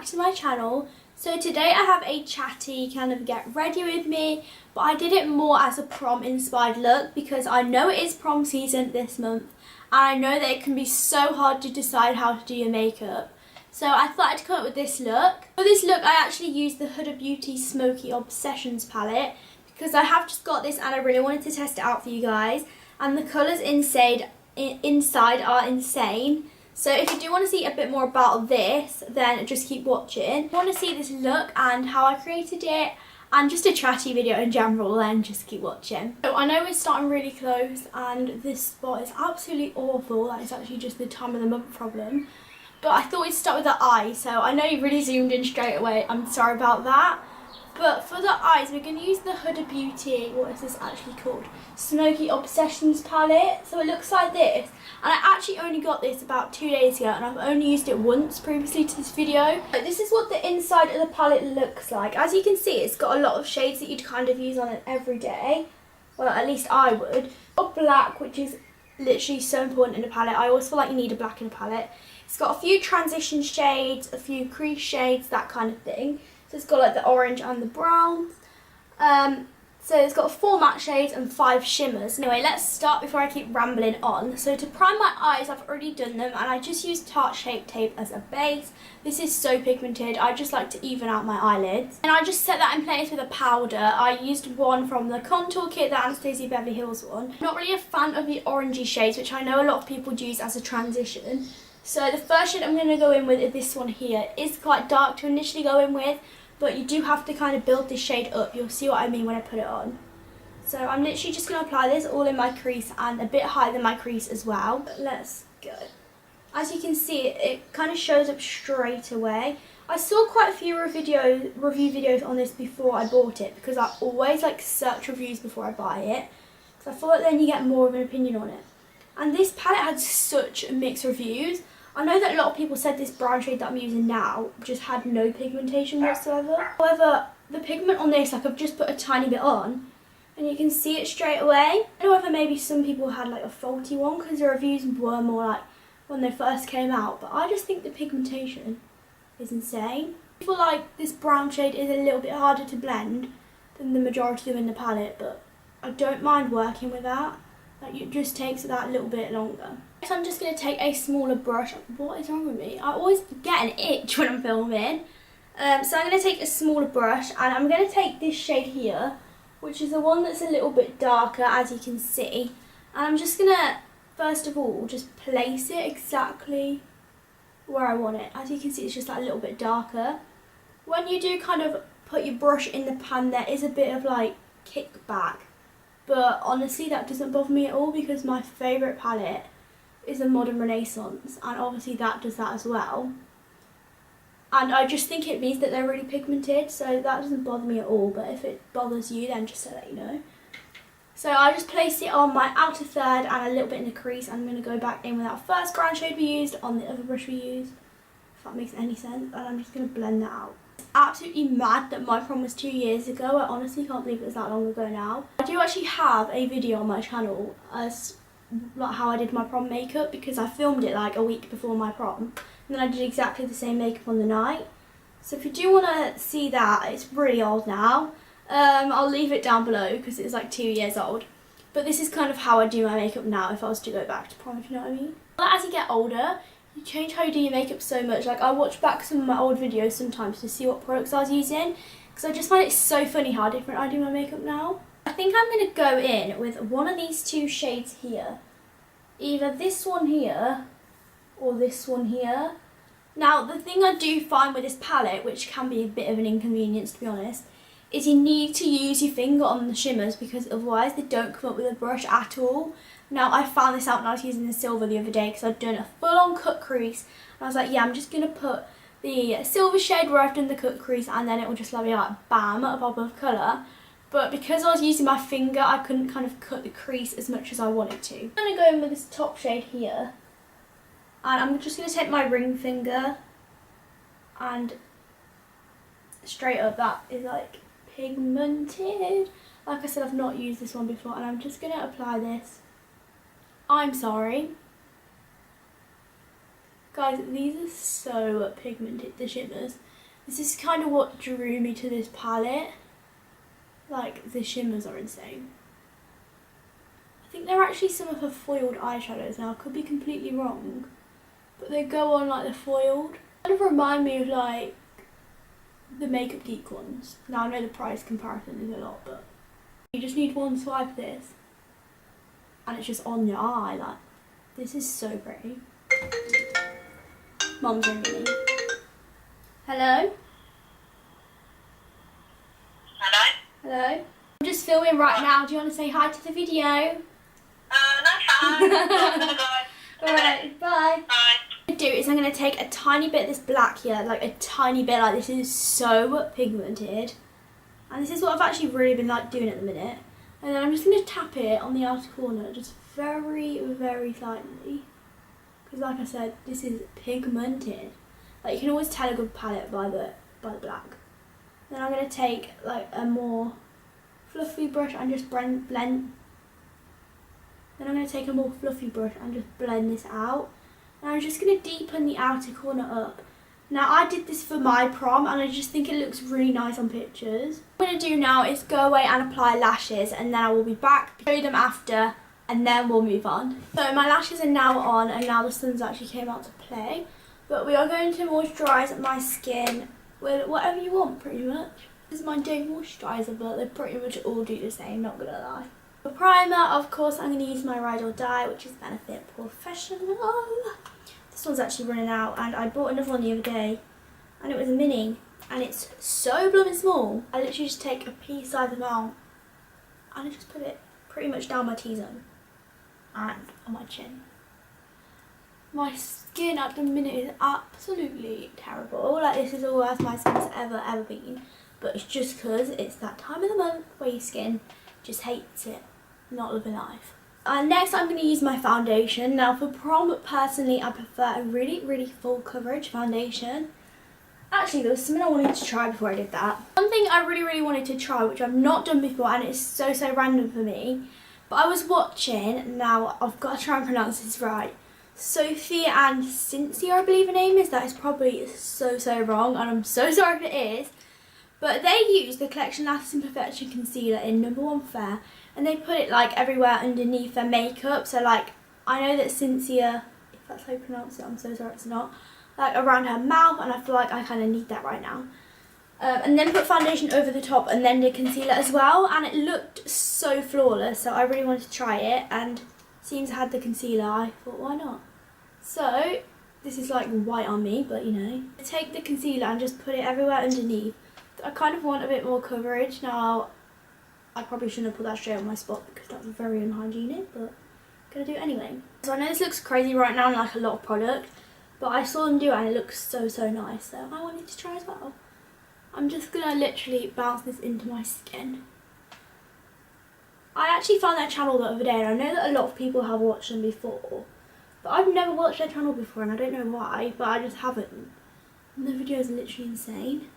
back to my channel. So today I have a chatty kind of get ready with me, but I did it more as a prom inspired look because I know it is prom season this month and I know that it can be so hard to decide how to do your makeup. So I thought I'd come up with this look. For this look I actually used the Huda Beauty Smokey Obsessions palette because I have just got this and I really wanted to test it out for you guys, and the colours inside are insane. So if you do want to see a bit more about this, then just keep watching. If you want to see this look and how I created it and just a chatty video in general, then just keep watching. So I know we're starting really close and this spot is absolutely awful. That is actually just the time of the month problem. But I thought we'd start with the eye. So I know you really zoomed in straight away. I'm sorry about that. But for the eyes, we're going to use the Huda Beauty, what is this actually called? Smokey Obsessions palette. So it looks like this. And I actually only got this about 2 days ago and I've only used it once previously to this video. But this is what the inside of the palette looks like. As you can see, it's got a lot of shades that you'd kind of use on it every day. Well, at least I would. Got black, which is literally so important in a palette. I always feel like you need a black in a palette. It's got a few transition shades, a few crease shades, that kind of thing. So it's got like the orange and the browns. So it's got 4 matte shades and 5 shimmers. Anyway, let's start before I keep rambling on. So to prime my eyes, I've already done them and I just used Tarte Shape Tape as a base. This is so pigmented, I just like to even out my eyelids. And I just set that in place with a powder. I used one from the contour kit, the Anastasia Beverly Hills one. I'm not really a fan of the orangey shades, which I know a lot of people use as a transition. So the first shade I'm going to go in with is this one here. It's quite dark to initially go in with, but you do have to kind of build this shade up. You'll see what I mean when I put it on. So I'm literally just going to apply this all in my crease and a bit higher than my crease as well. But let's go. As you can see, it kind of shows up straight away. I saw quite a few review videos on this before I bought it because I always like search reviews before I buy it. So I thought then you get more of an opinion on it. And this palette had such mixed reviews. I know that a lot of people said this brown shade that I'm using now just had no pigmentation whatsoever. However, the pigment on this, like I've just put a tiny bit on and you can see it straight away. I don't know whether maybe some people had like a faulty one because the reviews were more like when they first came out, but I just think the pigmentation is insane. I feel like this brown shade is a little bit harder to blend than the majority of them in the palette, but I don't mind working with that. Like it just takes that little bit longer. So I'm just going to take a smaller brush. What is wrong with me? I always get an itch when I'm filming. So I'm going to take a smaller brush and I'm going to take this shade here, which is the one that's a little bit darker, as you can see. And I'm just going to, first of all, just place it exactly where I want it. As you can see, it's just that little bit darker. When you do kind of put your brush in the pan, there is a bit of like kickback. But honestly, that doesn't bother me at all because my favourite palette is a Modern Renaissance, and obviously that does that as well. And I just think it means that they're really pigmented, so that doesn't bother me at all, but if it bothers you, then just to let you know. So I just placed it on my outer third and a little bit in the crease. I'm going to go back in with that first brown shade we used on the other brush we used, if that makes any sense, and I'm just going to blend that out. Absolutely mad that my prom was 2 years ago. I honestly can't believe it was that long ago now. I do actually have a video on my channel as like how I did my prom makeup because I filmed it like a week before my prom and then I did exactly the same makeup on the night. So if you do want to see that, it's really old now. I'll leave it down below because it's like 2 years old. But this is kind of how I do my makeup now if I was to go back to prom, if you know what I mean. As you get older, you change how you do your makeup so much. Like I watch back some of my old videos sometimes to see what products I was using because I just find it so funny how different I do my makeup now. I think I'm going to go in with one of these 2 shades here. Either this one here or this one here. Now the thing I do find with this palette, which can be a bit of an inconvenience to be honest, is you need to use your finger on the shimmers because otherwise they don't come up with a brush at all. Now I found this out when I was using the silver the other day because I'd done a full on cut crease and I was like, yeah, I'm just going to put the silver shade where I've done the cut crease and then it will just let me like bam, a pop of colour. But because I was using my finger, I couldn't kind of cut the crease as much as I wanted to. I'm going to go in with this top shade here. And I'm just going to take my ring finger and straight up, that is like pigmented. Like I said, I've not used this one before and I'm just going to apply this. I'm sorry. Guys, these are so pigmented, the shimmers. This is kind of what drew me to this palette. Like, the shimmers are insane. I think they're actually some of her foiled eyeshadows now. I could be completely wrong. But they go on like the foiled. Kind of remind me of like the Makeup Geek ones. Now I know the price comparison is a lot, but you just need one swipe of this and it's just on your eye. Like, this is so pretty. Mum's ringing me. Hello? Hello? Hello? I'm just filming right now. Do you want to say hi to the video? No, fine. I'm gonna go. Alright, bye. Bye. What I'm going to do is I'm going to take a tiny bit of this black here, like a tiny bit, like this is so pigmented. And this is what I've actually really been like doing at the minute. And then I'm just going to tap it on the outer corner, just very, very slightly. Because like I said, this is pigmented. Like, you can always tell a good palette by the black. Then I'm going to take like a more fluffy brush and just blend. Then I'm going to take a more fluffy brush and just blend this out. And I'm just going to deepen the outer corner up. Now, I did this for my prom and I just think it looks really nice on pictures. What I'm going to do now is go away and apply lashes, and then I will be back, show you them after, and then we'll move on. So my lashes are now on, and now the sun's actually came out to play. But we are going to moisturise my skin with whatever you want, pretty much. This is my day moisturiser, but they pretty much all do the same, not gonna lie. For primer, of course, I'm going to use my Ride or Die, which is Benefit Porefessional. This one's actually running out, and I bought another one the other day, and it was a mini, and it's so blooming small. I literally just take a pea-sized amount, and I just put it pretty much down my T-zone and on my chin. My skin at the minute is absolutely terrible. Like, this is the worst my skin's ever been, but it's just because it's that time of the month where your skin just hates it, not living life. Next I'm going to use my foundation. Now for prom, personally I prefer a really full coverage foundation. Actually, there was something I wanted to try before I did that. One thing I really wanted to try, which I've not done before, and it's so random for me, but I was watching, now I've got to try and pronounce this right, Sophia and Cynthia, I believe her name is. That is probably so wrong, and I'm so sorry if it is. But they use the Collection Lasting Perfection Concealer in No. 1 Fair, and they put it like everywhere underneath their makeup. So like, I know that Cynthia, if that's how you pronounce it, I'm so sorry it's not, like around her mouth, and I feel like I kind of need that right now. And then put foundation over the top and then the concealer as well, and it looked so flawless, so I really wanted to try it, and seems I had the concealer, I thought why not. So this is like white on me, but you know, take the concealer and just put it everywhere underneath. I kind of want a bit more coverage. Now, I probably shouldn't have put that straight on my spot because that's very unhygienic, but I'm going to do it anyway. So I know this looks crazy right now and like a lot of product, but I saw them do it and it looks so nice, so I wanted to try as well. I'm just going to literally bounce this into my skin. I actually found their channel the other day, and I know that a lot of people have watched them before, but I've never watched their channel before and I don't know why, but I just haven't. And the video is literally insane.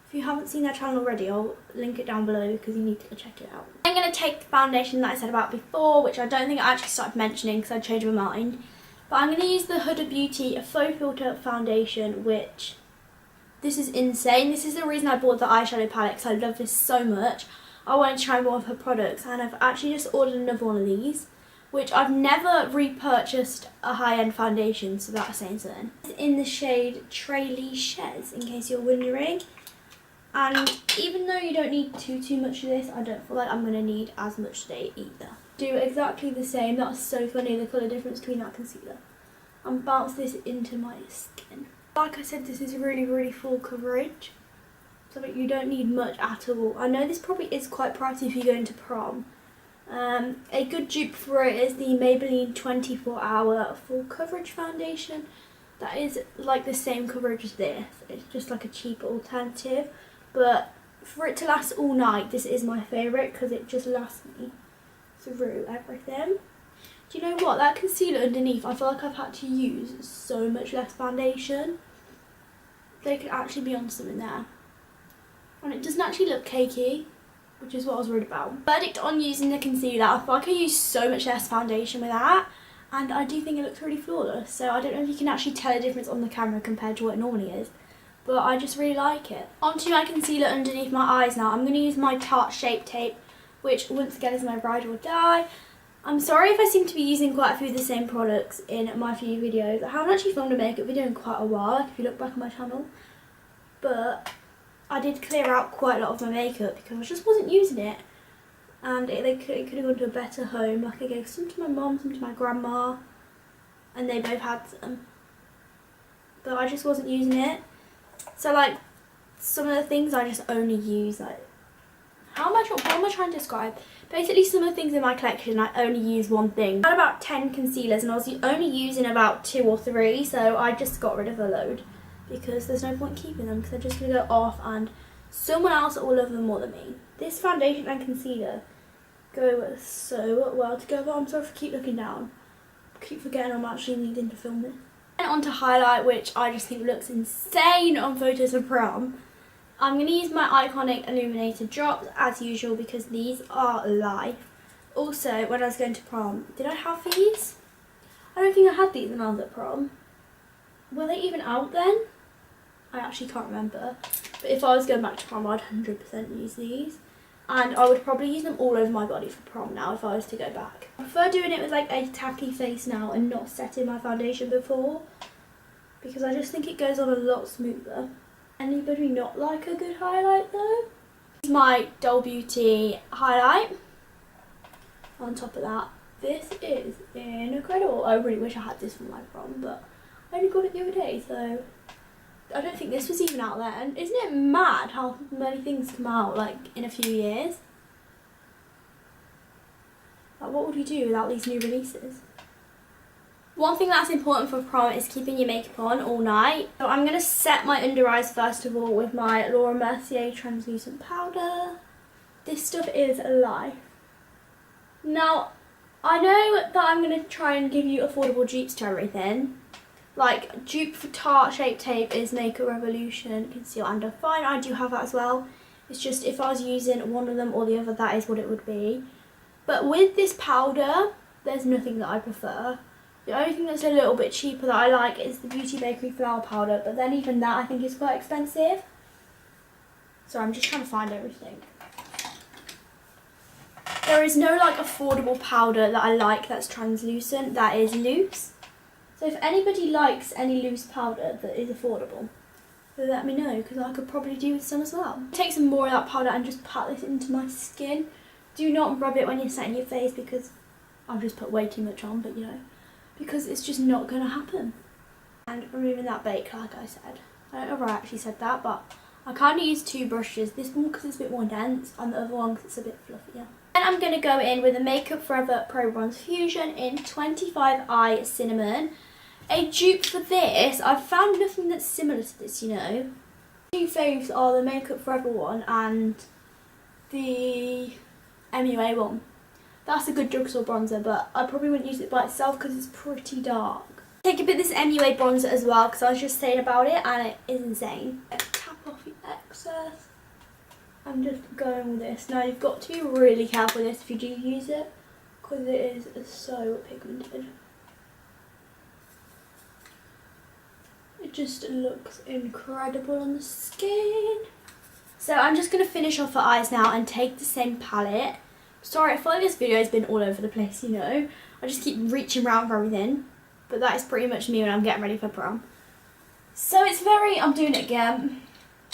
If you haven't seen their channel already, I'll link it down below because you need to go check it out. I'm going to take the foundation that I said about before, which I don't think I actually started mentioning because I changed my mind. But I'm going to use the Huda Beauty Faux Filter Foundation, which, this is insane. This is the reason I bought the eyeshadow palette, because I love this so much. I wanted to try more of her products, and I've actually just ordered another one of these, which I've never repurchased a high-end foundation, so that's saying something. It's in the shade Leches, in case you're wondering. And even though you don't need too much of this, I don't feel like I'm going to need as much today either. Do exactly the same. That's so funny, the colour difference between that concealer. And bounce this into my skin. Like I said, this is really full coverage, so that you don't need much at all. I know this probably is quite pricey if you go into prom. A good dupe for it is the Maybelline 24 Hour Full Coverage Foundation. That is like the same coverage as this. It's just like a cheaper alternative. But for it to last all night, this is my favourite because it just lasts me through everything. Do you know what? That concealer underneath, I feel like I've had to use so much less foundation. They could actually be on something there. And it doesn't actually look cakey, which is what I was worried about. Verdict on using the concealer, I feel like I used so much less foundation with that. And I do think it looks really flawless. So I don't know if you can actually tell a difference on the camera compared to what it normally is. but I just really like it. Onto my concealer underneath my eyes now. I'm going to use my Tarte Shape Tape, which once again is my Ride or Die. I'm sorry if I seem to be using quite a few of the same products in my few videos. I haven't actually filmed a makeup video in quite a while, like if you look back on my channel. But I did clear out quite a lot of my makeup because I just wasn't using it. And it could have gone to a better home. Like I gave some to my mum, some to my grandma, and they both had some. But I just wasn't using it. So like some of the things I just only use, like what am I trying to describe? Basically some of the things in my collection I only use one thing. I had about 10 concealers and I was only using about 2 or 3, so I just got rid of a load because there's no point keeping them because they're just going to go off and someone else will love them more than me. This foundation and concealer go so well together. I'm sorry if I keep looking down. I keep forgetting I'm actually needing to film this. And on to highlight, which I just think looks insane on photos of prom. I'm going to use my iconic Illuminator drops as usual because these are life. Also, when I was going to prom, did I have these? I don't think I had these when I was at prom. Were they even out then? I actually can't remember. But if I was going back to prom, I'd 100% use these. And I would probably use them all over my body for prom now if I was to go back. I prefer doing it with like a tacky face now and not setting my foundation before. Because I just think it goes on a lot smoother. Anybody not like a good highlight though? This is my Doll Beauty highlight. On top of that, this is incredible. I really wish I had this for my prom, but I only got it the other day, so I don't think this was even out then. Isn't it mad how many things come out like in a few years? Like what would we do without these new releases? One thing that's important for prom is keeping your makeup on all night. So I'm going to set my under eyes first of all with my Laura Mercier translucent powder. This stuff is life. Now, I know that I'm going to try and give you affordable dupes to everything. Like, dupe for Tarte Shape Tape is Makeup Revolution, Conceal and Define. I do have that as well. It's just if I was using one of them or the other, that is what it would be. But with this powder, there's nothing that I prefer. The only thing that's a little bit cheaper that I like is the Beauty Bakery Flour Powder, but then even that I think is quite expensive. So I'm just trying to find everything. There is no like affordable powder that I like that's translucent, that is loose. So if anybody likes any loose powder that is affordable, then let me know because I could probably do with some as well. Take some more of that powder and just pat this into my skin. Do not rub it when you're setting your face because I've just put way too much on, but you know. Because it's just not going to happen. And removing that bake, like I said. I don't know if I actually said that, but I kind of use 2 brushes. This one because it's a bit more dense, and the other one because it's a bit fluffier. And I'm going to go in with a Makeup Forever Pro Bronze Fusion in 25i Cinnamon. A dupe for this, I've found nothing that's similar to this, you know. 2 faves are the Makeup Forever one and the MUA one. That's a good drugstore bronzer, but I probably wouldn't use it by itself because it's pretty dark. Take a bit of this MUA bronzer as well because I was just saying about it and it is insane. Tap off the excess. I'm just going with this. Now you've got to be really careful with this if you do use it because it is so pigmented. It just looks incredible on the skin. So I'm just going to finish off the eyes now and take the same palette. Sorry, I feel like this video has been all over the place, you know. I just keep reaching around for everything. But that is pretty much me when I'm getting ready for prom. So it's I'm doing it again.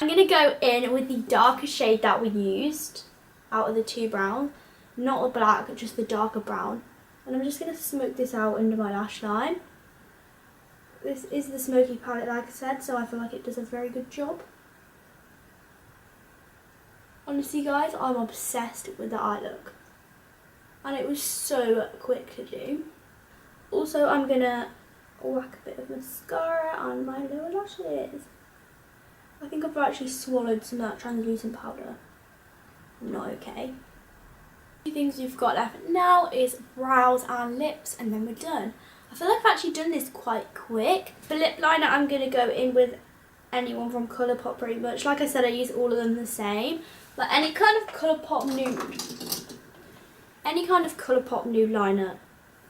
I'm going to go in with the darker shade that we used out of the 2 brown. Not the black, just the darker brown. And I'm just going to smoke this out under my lash line. This is the Smokey palette, like I said, so I feel like it does a very good job. Honestly guys, I'm obsessed with the eye look. And it was so quick to do. Also, I'm going to whack a bit of mascara on my lower lashes. I think I've actually swallowed some of that translucent powder. Not okay. The things we've got left now is brows and lips and then we're done. I feel like I've actually done this quite quick. For lip liner, I'm going to go in with anyone from Colourpop pretty much. Like I said, I use all of them the same. But any kind of Colourpop nude liner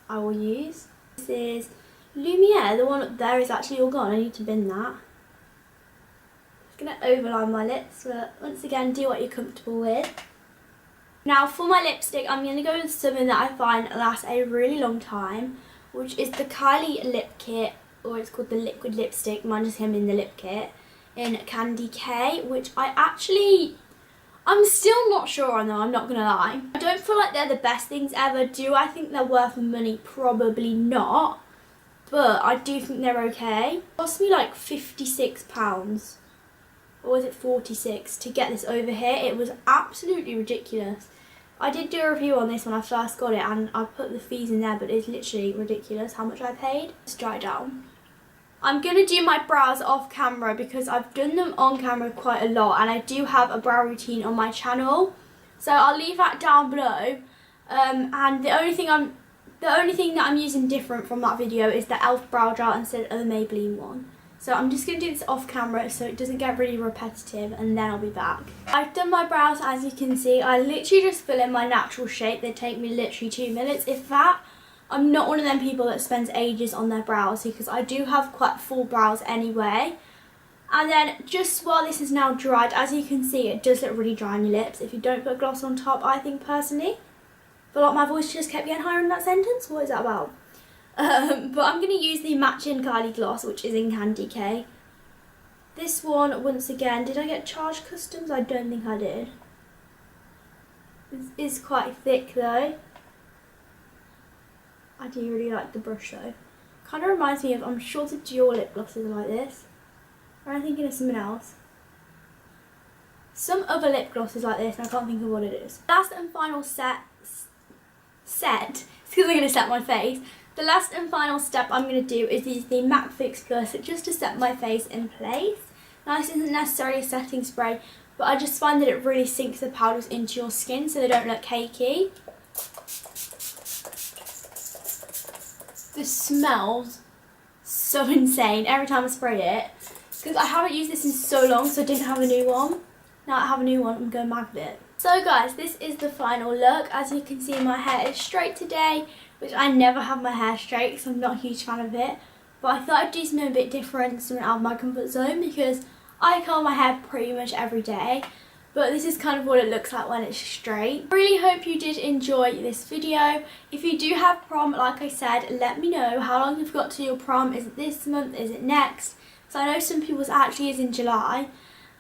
I will use. This is Lumiere. The one up there is actually all gone. I need to bin that. I'm going to overline my lips, but once again, do what you're comfortable with. Now for my lipstick, I'm going to go with something that I find lasts a really long time, which is the Kylie lip kit, or it's called the liquid lipstick. Mine just came in the lip kit in Candy K, which I'm still not sure on though, I'm not going to lie. I don't feel like they're the best things ever. Do I think they're worth the money? Probably not. But I do think they're okay. It cost me like £56. Or was it 46 to get this over here? It was absolutely ridiculous. I did do a review on this when I first got it and I put the fees in there, but it's literally ridiculous how much I paid. Let's dry it down. I'm going to do my brows off camera because I've done them on camera quite a lot and I do have a brow routine on my channel. So I'll leave that down below. And the only thing that I'm using different from that video is the e.l.f. brow gel instead of the Maybelline one. So I'm just going to do this off camera so it doesn't get really repetitive, and then I'll be back. I've done my brows, as you can see. I literally just fill in my natural shape. They take me literally 2 minutes, if that. I'm not one of them people that spends ages on their brows because I do have quite full brows anyway. And then just while this is now dried, as you can see, it does look really dry on your lips if you don't put gloss on top, I think personally. But like my voice just kept getting higher in that sentence. What is that about? But I'm going to use the matching Kylie gloss, which is in Candy K. This one, once again, did I get charged customs? I don't think I did. This is quite thick though. I do really like the brush though. Kind of reminds me of, I'm sure the Dior lip glosses are like this. Or I'm thinking of something else. Some other lip gloss is like this and I can't think of what it is. Last and final set, it's because I'm going to set my face. The last and final step I'm going to do is use the Matte Fix Plus just to set my face in place. Now this isn't necessarily a setting spray, but I just find that it really sinks the powders into your skin so they don't look cakey. This smells so insane every time I spray it, because I haven't used this in so long, so I didn't have a new one. Now I have a new one, I'm going mad with it. So guys, this is the final look. As you can see, my hair is straight today, which I never have my hair straight, so I'm not a huge fan of it. But I thought I'd do something a bit different, something out of my comfort zone, because I curl my hair pretty much every day. But this is kind of what it looks like when it's straight. I really hope you did enjoy this video. If you do have prom, like I said, let me know how long you've got to your prom. Is it this month? Is it next? So I know some people's actually is in July.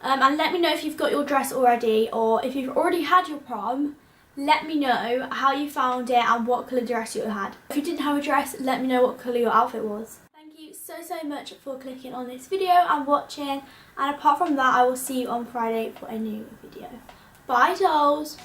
And let me know if you've got your dress already, or if you've already had your prom, let me know how you found it and what colour dress you had. If you didn't have a dress, let me know what colour your outfit was. Thank you so much for clicking on this video and watching, and apart from that, I will see you on Friday for a new video. Bye dolls!